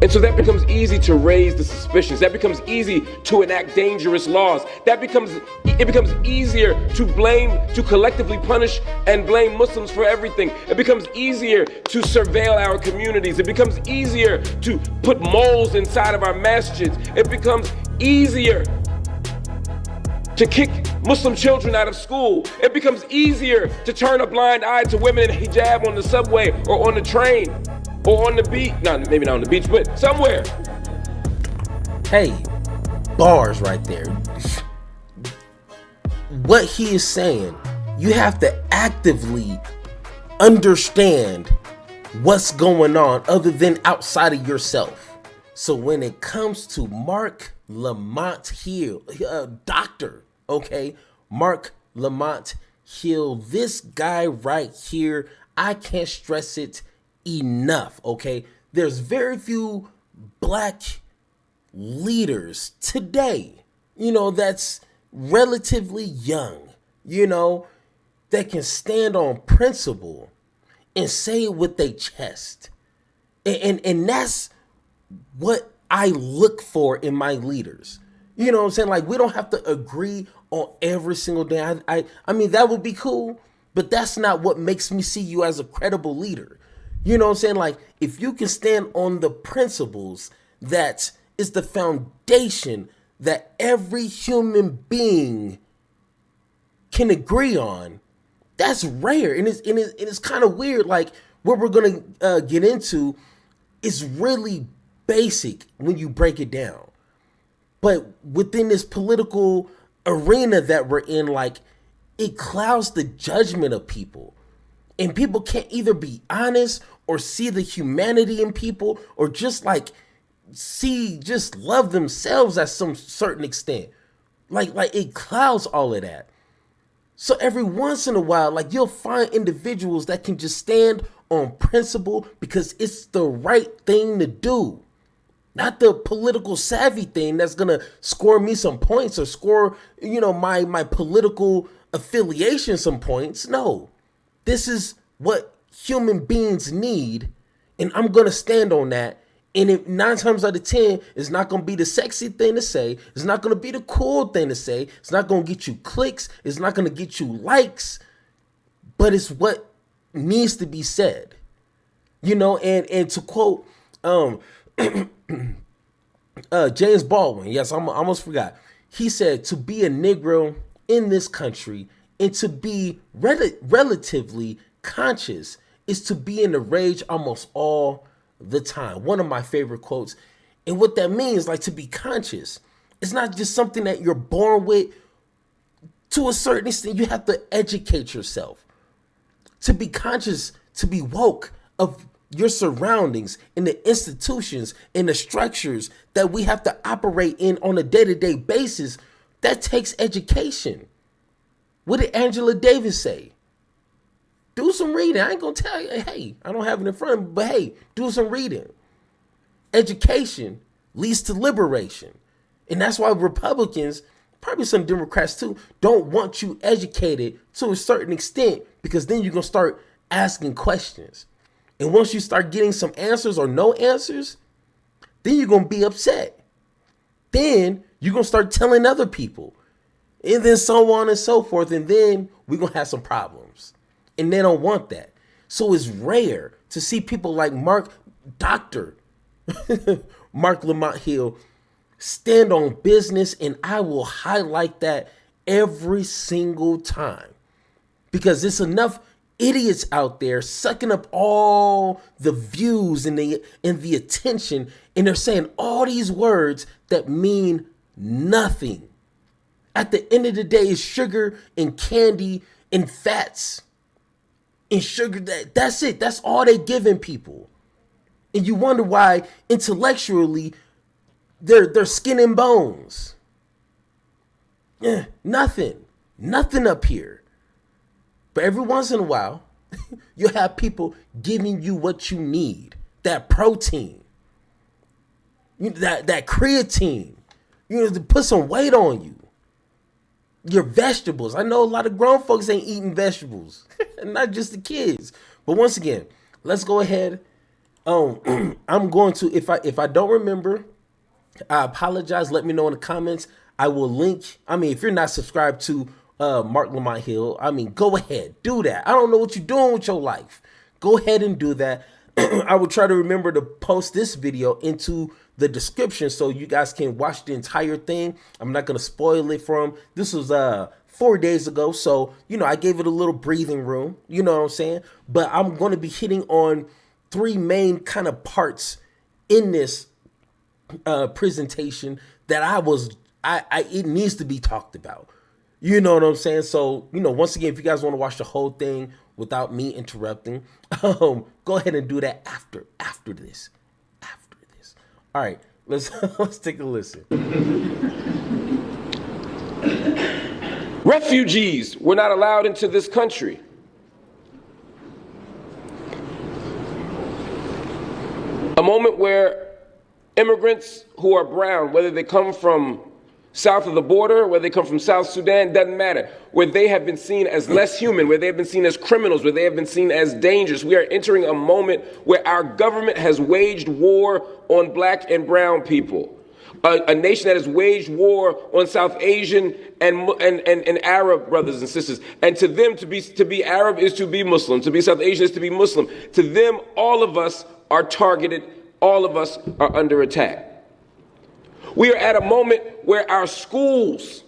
And so that becomes easy to raise the suspicions. That becomes easy to enact dangerous laws. It becomes easier to blame, to collectively punish and blame Muslims for everything. It becomes easier to surveil our communities. It becomes easier to put moles inside of our masjids. It becomes easier to kick Muslim children out of school. It becomes easier to turn a blind eye to women in hijab on the subway or on the train or on the beach. No, maybe not on the beach, but somewhere. Hey, bars right there. What he is saying, you have to actively understand what's going on other than outside of yourself. So when it comes to Marc Lamont Hill, doctor, okay, Marc Lamont Hill, this guy right here, I can't stress it enough, okay? There's very few black leaders today, that's relatively young, that can stand on principle and say it with their chest. And that's what I look for in my leaders. You know what I'm saying? Like, we don't have to agree on every single day. I mean, that would be cool, but that's not what makes me see you as a credible leader. You know what I'm saying? Like, if you can stand on the principles that is the foundation that every human being can agree on, that's rare. And it's kind of weird. Like, what we're going to get into is really basic when you break it down. But within this political arena that we're in, like, it clouds the judgment of people. And people can't either be honest or see the humanity in people or just love themselves at some certain extent. Like it clouds all of that. So every once in a while, like, you'll find individuals that can just stand on principle because it's the right thing to do. Not the political savvy thing that's gonna score me some points or score, my political affiliation some points. No. This is what human beings need, and I'm gonna stand on that. And if 9 times out of 10, it's not gonna be the sexy thing to say. It's not gonna be the cool thing to say. It's not gonna get you clicks. It's not gonna get you likes. But it's what needs to be said. And to quote James Baldwin, yes, I almost forgot. He said, to be a Negro in this country and to be relatively conscious is to be in a rage almost all the time. One of my favorite quotes. And what that means, like, to be conscious, it's not just something that you're born with. To a certain extent, you have to educate yourself. To be conscious, to be woke of your surroundings and the institutions and the structures that we have to operate in on a day-to-day basis, that takes education. What did Angela Davis say? Do some reading. I ain't gonna tell you, hey, I don't have it in front of me, but hey, do some reading. Education leads to liberation. And that's why Republicans, probably some Democrats too, don't want you educated to a certain extent, because then you're gonna start asking questions. And once you start getting some answers or no answers, then you're gonna be upset. Then you're gonna start telling other people. And then so on and so forth. And then we're going to have some problems. And they don't want that. So it's rare to see people like Dr. Marc Lamont Hill stand on business. And I will highlight that every single time. Because there's enough idiots out there sucking up all the views and the attention. And they're saying all these words that mean nothing. At the end of the day, it's sugar and candy and fats and sugar. That's it. That's all they're giving people. And you wonder why intellectually they're skin and bones. Yeah, nothing up here. But every once in a while, you'll have people giving you what you need. That protein, that creatine, to put some weight on you. Your vegetables. I know a lot of grown folks ain't eating vegetables, not just the kids. But once again, let's go ahead I'm going to, if I don't remember, I apologize. Let me know in the comments. I will link. I mean, if you're not subscribed to Marc Lamont Hill, I mean, go ahead, do that. I don't know what you're doing with your life. Go ahead and do that. I will try to remember to post this video into the description so you guys can watch the entire thing. I'm not going to spoil it for them. This was 4 days ago, so I gave it a little breathing room. You know what I'm saying? But I'm going to be hitting on three main kind of parts in this presentation that it needs to be talked about. You know what I'm saying? So, once again, if you guys want to watch the whole thing without me interrupting, go ahead and do that after this. After this. All right, let's take a listen. Refugees were not allowed into this country. A moment where immigrants who are brown, whether they come from south of the border, whether they come from South Sudan, doesn't matter, where they have been seen as less human, where they have been seen as criminals, where they have been seen as dangerous. We are entering a moment where our government has waged war on black and brown people. A nation that has waged war on South Asian and Arab brothers and sisters. And to them, to be Arab is to be Muslim. To be South Asian is to be Muslim. To them, all of us are targeted. All of us are under attack. We are at a moment where our schools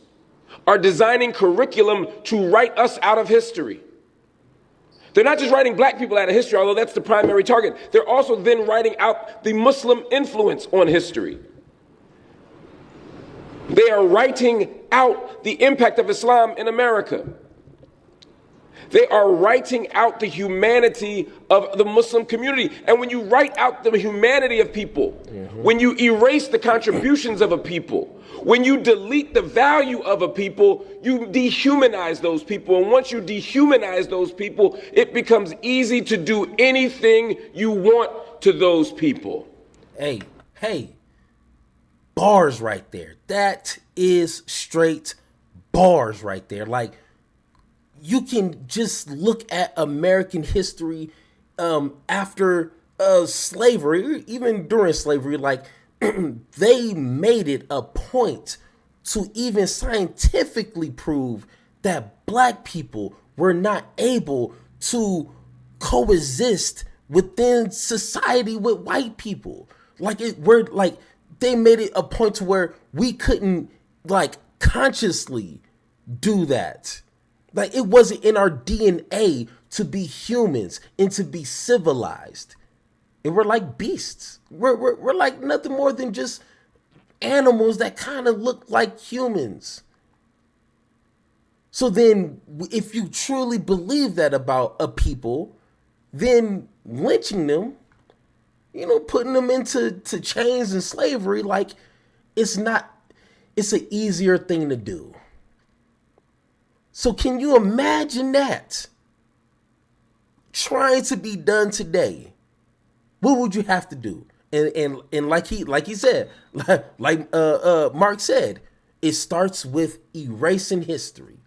are designing curriculum to write us out of history. They're not just writing black people out of history, although that's the primary target. They're also then writing out the Muslim influence on history. They are writing out the impact of Islam in America. They are writing out the humanity of the Muslim community. And when you write out the humanity of people, when you erase the contributions of a people, when you delete the value of a people, you dehumanize those people. And once you dehumanize those people, it becomes easy to do anything you want to those people. Hey, bars right there. That is straight bars right there. Like, you can just look at American history after slavery, even during slavery, like they made it a point to even scientifically prove that black people were not able to coexist within society with white people. They made it a point to where we couldn't consciously do that. Like, it wasn't in our DNA to be humans and to be civilized. And we're like beasts. We're like nothing more than just animals that kind of look like humans. So then, if you truly believe that about a people, then lynching them, putting them into chains and slavery, it's an easier thing to do. So can you imagine that trying to be done today? What would you have to do? And like he said, like Mark said, it starts with erasing history,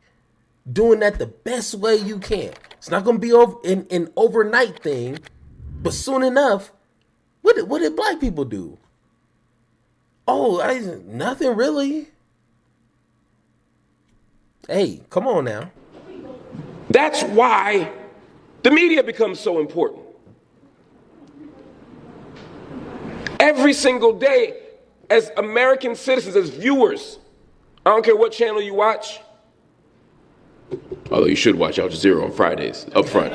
doing that the best way you can. It's not going to be an overnight thing, but soon enough, what did black people do? Oh, nothing really. Hey, come on now. That's why the media becomes so important. Every single day, as American citizens, as viewers, I don't care what channel you watch, although you should watch Al Jazeera on Fridays, up front.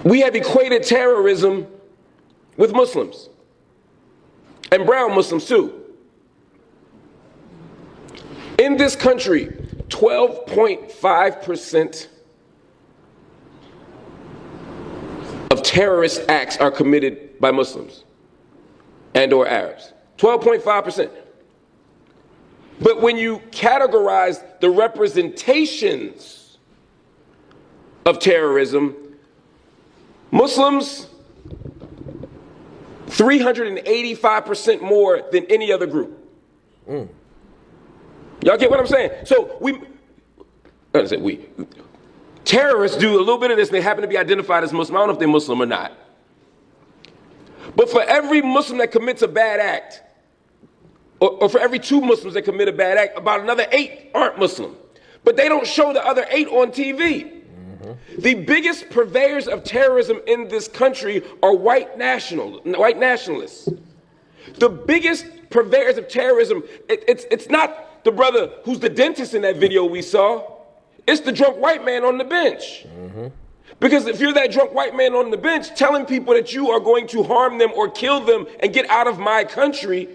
We have equated terrorism with Muslims, and brown Muslims too. In this country, 12.5% of terrorist acts are committed by Muslims and or Arabs. 12.5%. But when you categorize the representations of terrorism, Muslims, 385% more than any other group. Y'all get what I'm saying? So terrorists do a little bit of this and they happen to be identified as Muslim. I don't know if they're Muslim or not. But for every Muslim that commits a bad act, or for every 2 Muslims that commit a bad act, about another 8 aren't Muslim. But they don't show the other 8 on TV. The biggest purveyors of terrorism in this country are white nationalists. The biggest purveyors of terrorism, it's not the brother who's the dentist in that video we saw. It's the drunk white man on the bench. Because if you're that drunk white man on the bench telling people that you are going to harm them or kill them and get out of my country,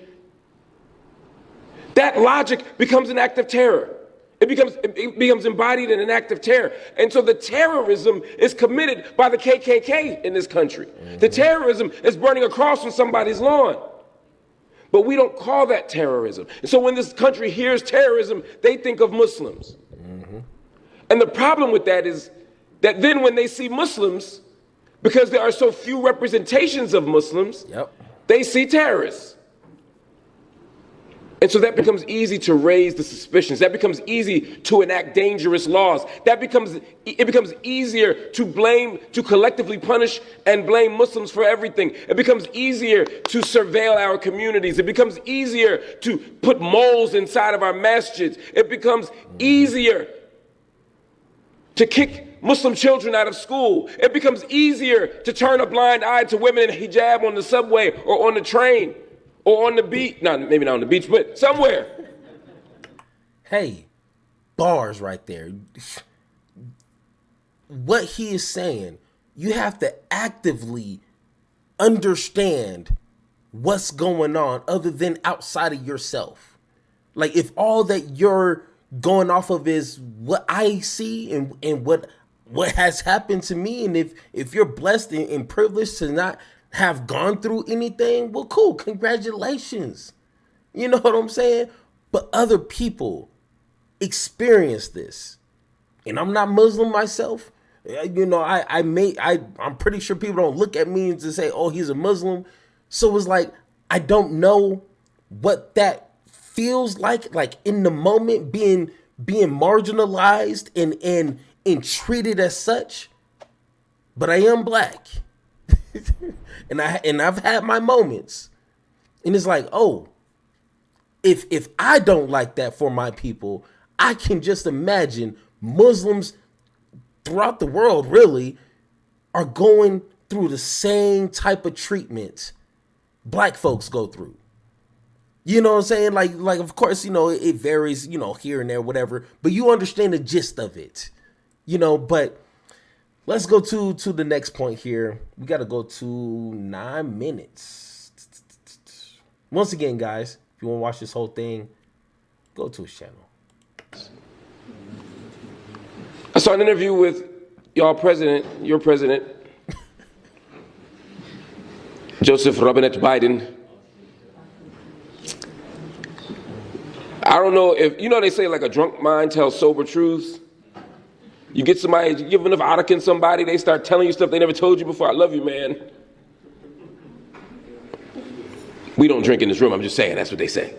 that logic becomes an act of terror. It becomes embodied in an act of terror. And so the terrorism is committed by the KKK in this country. The terrorism is burning a cross on somebody's lawn. But we don't call that terrorism. And so when this country hears terrorism, they think of Muslims. And the problem with that is that then when they see Muslims, because there are so few representations of Muslims, they see terrorists. And so that becomes easy to raise the suspicions. That becomes easy to enact dangerous laws. It becomes easier to collectively punish and blame Muslims for everything. It becomes easier to surveil our communities. It becomes easier to put moles inside of our masjids. It becomes easier to kick Muslim children out of school. It becomes easier to turn a blind eye to women in hijab on the subway or on the train. Or on the beach, maybe not on the beach, but somewhere. Hey, bars right there. What he is saying, you have to actively understand what's going on other than outside of yourself. Like if all that you're going off of is what I see and what has happened to me, and if you're blessed and privileged to not have gone through anything, well, cool, congratulations. You know what I'm saying? But other people experience this. And I'm not Muslim myself. You know, I'm pretty sure people don't look at me and just say, oh, he's a Muslim. So it's like, I don't know what that feels like in the moment, being marginalized and treated as such. But I am black. And I've had my moments, and it's like, oh, if I don't like that for my people, I can just imagine Muslims throughout the world really are going through the same type of treatment black folks go through. You know what I'm saying? Like of course, you know, it varies, you know, here and there, whatever, but you understand the gist of it, you know. But let's go to the next point here. We got to go to 9 minutes. Once again, guys, if you want to watch this whole thing, go to his channel. I saw an interview with your president, Joseph Robinette Biden. I don't know if, you know, they say like a drunk mind tells sober truths. You get somebody, you give enough Adakin somebody, they start telling you stuff they never told you before. I love you, man. We don't drink in this room, I'm just saying, that's what they say.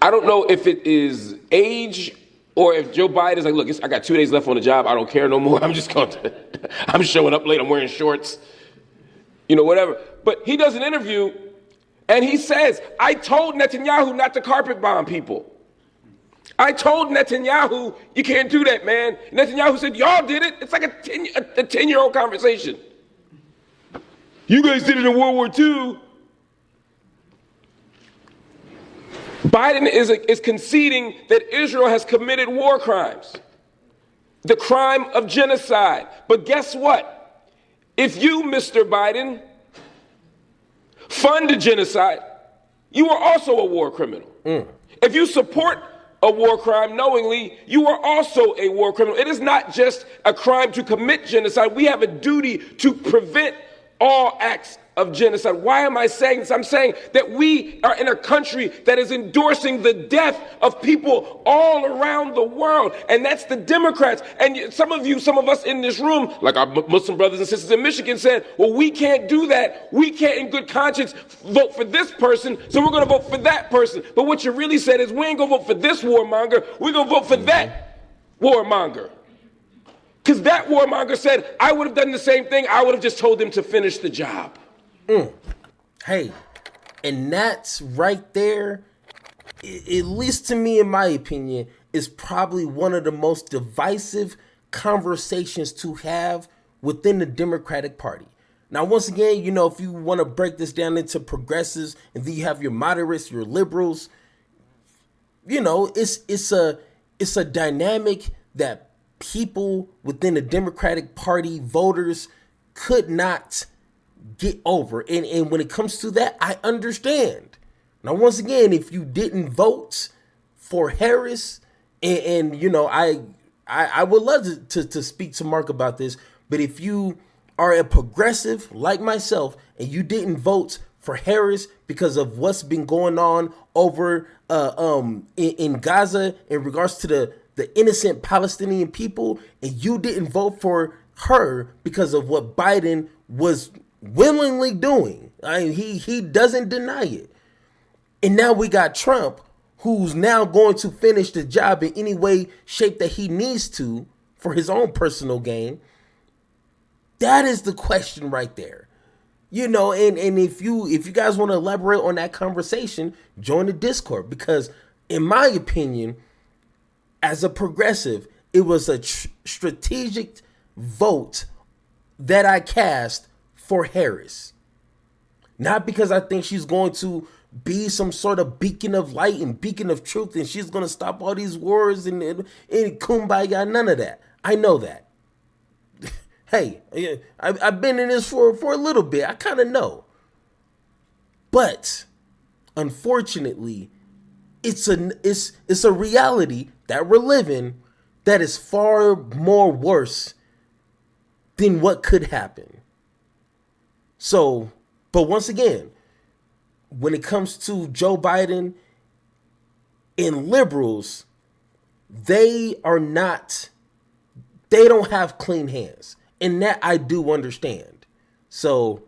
I don't know if it is age or if Joe Biden is like, look, I got 2 days left on the job, I don't care no more, I'm showing up late, I'm wearing shorts, you know, whatever. But he does an interview and he says, I told Netanyahu not to carpet bomb people. I told Netanyahu, you can't do that, man. Netanyahu said, y'all did it. It's like a 10-year-old conversation. You guys did it in World War II. Biden is conceding that Israel has committed war crimes, the crime of genocide. But guess what? If you, Mr. Biden, fund a genocide, you are also a war criminal. If you support a war crime knowingly, you are also a war criminal. It is not just a crime to commit genocide. We have a duty to prevent all acts of genocide. Why am I saying this? I'm saying that we are in a country that is endorsing the death of people all around the world, and that's the Democrats. And some of us in this room, like our Muslim brothers and sisters in Michigan, said, well, we can't do that. We can't in good conscience vote for this person, so we're going to vote for that person. But what you really said is, we ain't going to vote for this warmonger. We're going to vote for that. warmonger. Because that warmonger said, I would have done the same thing. I would have just told him to finish the job. Hey, and that's right there, at least to me, in my opinion, is probably one of the most divisive conversations to have within the Democratic Party. Now, once again, you know, if you want to break this down into progressives, and then you have your moderates, your liberals, you know, it's a dynamic that people within the Democratic Party, voters, could not get over. And when it comes to that, I understand. Now, once again, if you didn't vote for Harris, and you know, I would love to speak to Mark about this, but if you are a progressive like myself and you didn't vote for Harris because of what's been going on over in Gaza in regards to the innocent Palestinian people, and you didn't vote for her because of what Biden was willingly doing, I mean, he doesn't deny it. And now we got Trump, who's now going to finish the job in any way, shape that he needs to for his own personal gain. That is the question right there. You know, and if you guys want to elaborate on that conversation, join the Discord, because in my opinion, as a progressive, it was a strategic vote that I cast for Harris. Not because I think she's going to be some sort of beacon of light and beacon of truth and she's going to stop all these wars and kumbaya, none of that. I know that. Hey, I've been in this for a little bit. I kind of know. But unfortunately, it's a reality that we're living that is far more worse than what could happen. So, but once again, when it comes to Joe Biden and liberals, they don't have clean hands. And that I do understand. So,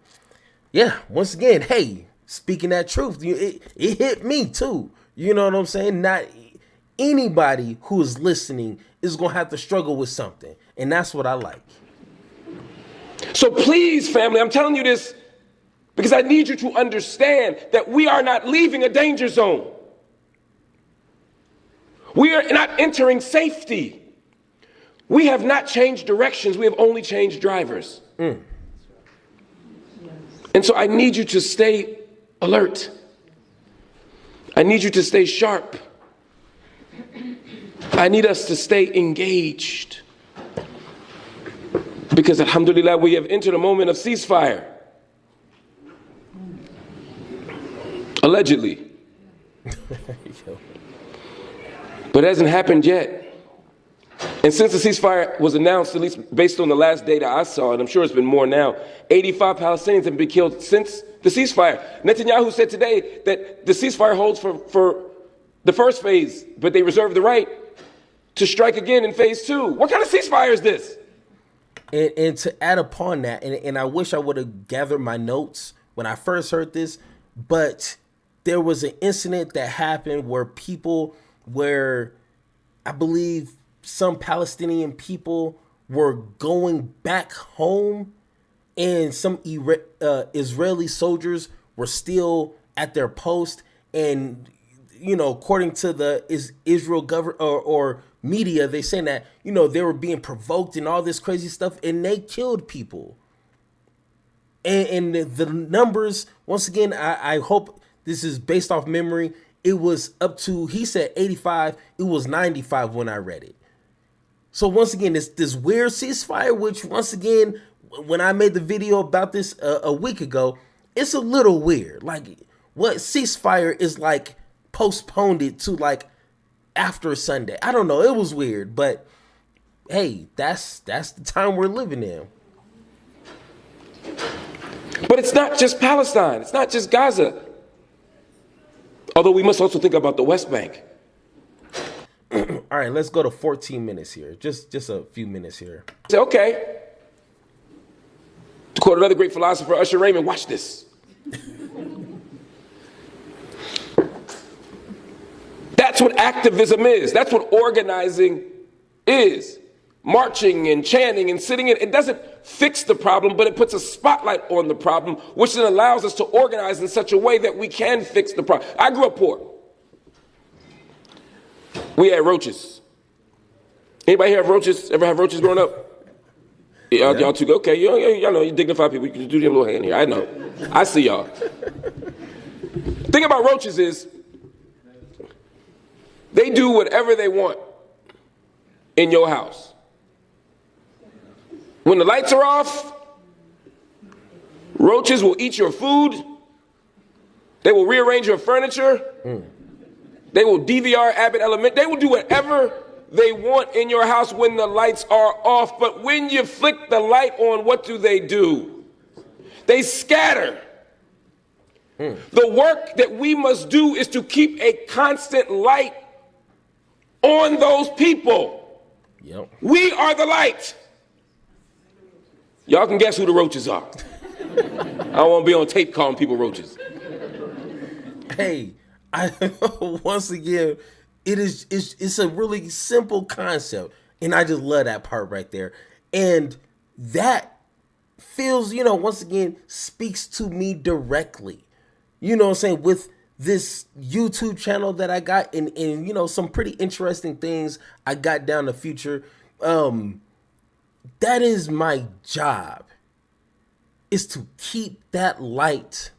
yeah, once again, hey, speaking that truth, it hit me too. You know what I'm saying? Not anybody who is listening is going to have to struggle with something. And that's what I like. So please, family, I'm telling you this because I need you to understand that we are not leaving a danger zone. We are not entering safety. We have not changed directions. We have only changed drivers. And so I need you to stay alert. I need you to stay sharp. I need us to stay engaged. Because alhamdulillah, we have entered a moment of ceasefire. Allegedly. But it hasn't happened yet. And since the ceasefire was announced, at least based on the last data I saw, and I'm sure it's been more now, 85 Palestinians have been killed since the ceasefire. Netanyahu said today that the ceasefire holds for the first phase, but they reserve the right to strike again in phase 2. What kind of ceasefire is this? And to add upon that, and I wish I would have gathered my notes when I first heard this, but there was an incident that happened where I believe some Palestinian people were going back home and some Israeli soldiers were still at their post. And, you know, according to the Israel government or media, they saying that, you know, they were being provoked and all this crazy stuff, and they killed people. And the numbers, once again, I hope this is based off memory. It was up to, he said 85. It was 95 when I read it. So once again, this weird ceasefire, which once again, when I made the video about this a week ago, it's a little weird. Like, what ceasefire is like postponed it to like after Sunday. I don't know. It was weird, but hey, that's the time we're living in. But it's not just Palestine. It's not just Gaza. Although we must also think about the West Bank. All right, let's go to 14 minutes here. Just a few minutes here. Say, okay. To quote another great philosopher, Usher Raymond, watch this. That's what activism is. That's what organizing is marching and chanting and sitting in. It doesn't fix the problem, but it puts a spotlight on the problem, which then allows us to organize in such a way that we can fix the problem. I grew up poor. We had roaches. Anybody here have roaches? Ever have roaches growing up? Y'all too, okay, y'all know, you dignified people, you can do your little hand here, I know. I see y'all. The thing about roaches is, they do whatever they want in your house. When the lights are off, roaches will eat your food, they will rearrange your furniture, they will DVR Abbott Element, they will do whatever they want in your house when the lights are off. But when you flick the light on, what do? They scatter. The work that we must do is to keep a constant light on those people. Yep. We are the light. Y'all can guess who the roaches are. I don't want to be on tape calling people roaches. Hey, once again, it's a really simple concept, and I just love that part right there. And that feels, once again, speaks to me directly. You know what I'm saying? With this YouTube channel that I got, and some pretty interesting things I got down the future. That is my job, is to keep that light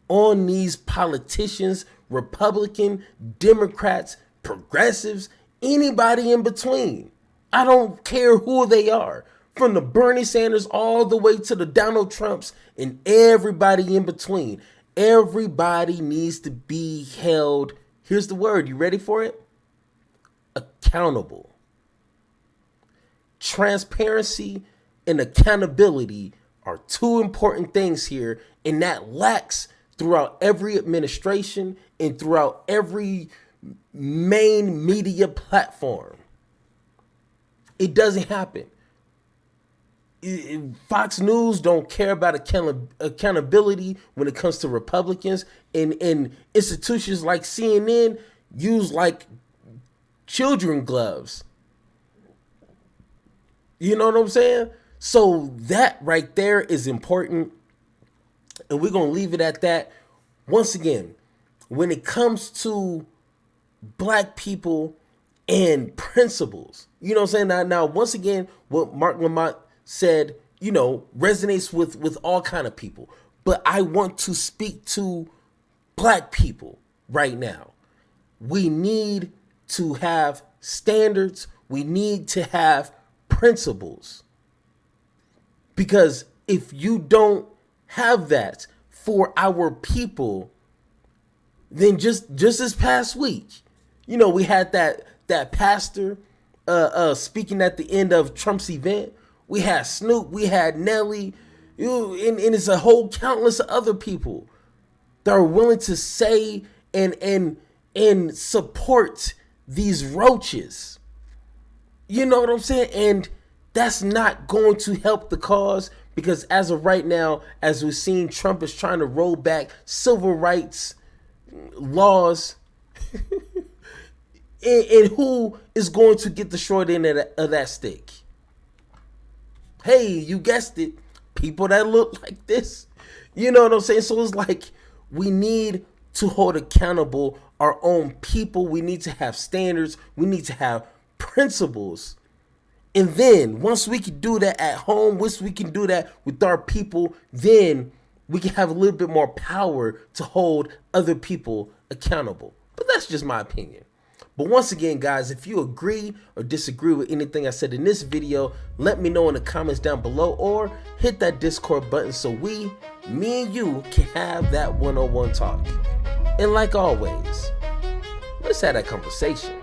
on these politicians, Republican, Democrats, progressives, anybody in between. I don't care who they are, from the Bernie Sanders all the way to the Donald Trumps and everybody in between. Everybody needs to be held, here's the word, you ready for it? Accountable. Transparency and accountability are two important things here, and that lacks throughout every administration and throughout every main media platform. It doesn't happen. Fox News don't care about accountability when it comes to Republicans, and institutions like CNN use like children gloves. You know what I'm saying? So that right there is important, and we're gonna leave it at that. Once again, when it comes to Black people and principles, you know what I'm saying? Now once again, what Marc Lamont said, resonates with all kind of people. But I want to speak to Black people right now. We need to have standards. We need to have principles. Because if you don't have that for our people, then just this past week, we had that pastor speaking at the end of Trump's event. We had Snoop, we had Nelly, and it's a whole countless of other people that are willing to say and support these roaches. You know what I'm saying? And that's not going to help the cause, because as of right now, as we've seen, Trump is trying to roll back civil rights laws. and who is going to get the short end of that stick? Hey, you guessed it. People that look like this. You know what I'm saying? So it's like, we need to hold accountable our own people. We need to have standards. We need to have principles. And then once we can do that at home, once we can do that with our people, then we can have a little bit more power to hold other people accountable. But that's just my opinion. But once again, guys, if you agree or disagree with anything I said in this video, let me know in the comments down below, or hit that Discord button so me and you can have that one-on-one talk. And like always, let's have that conversation.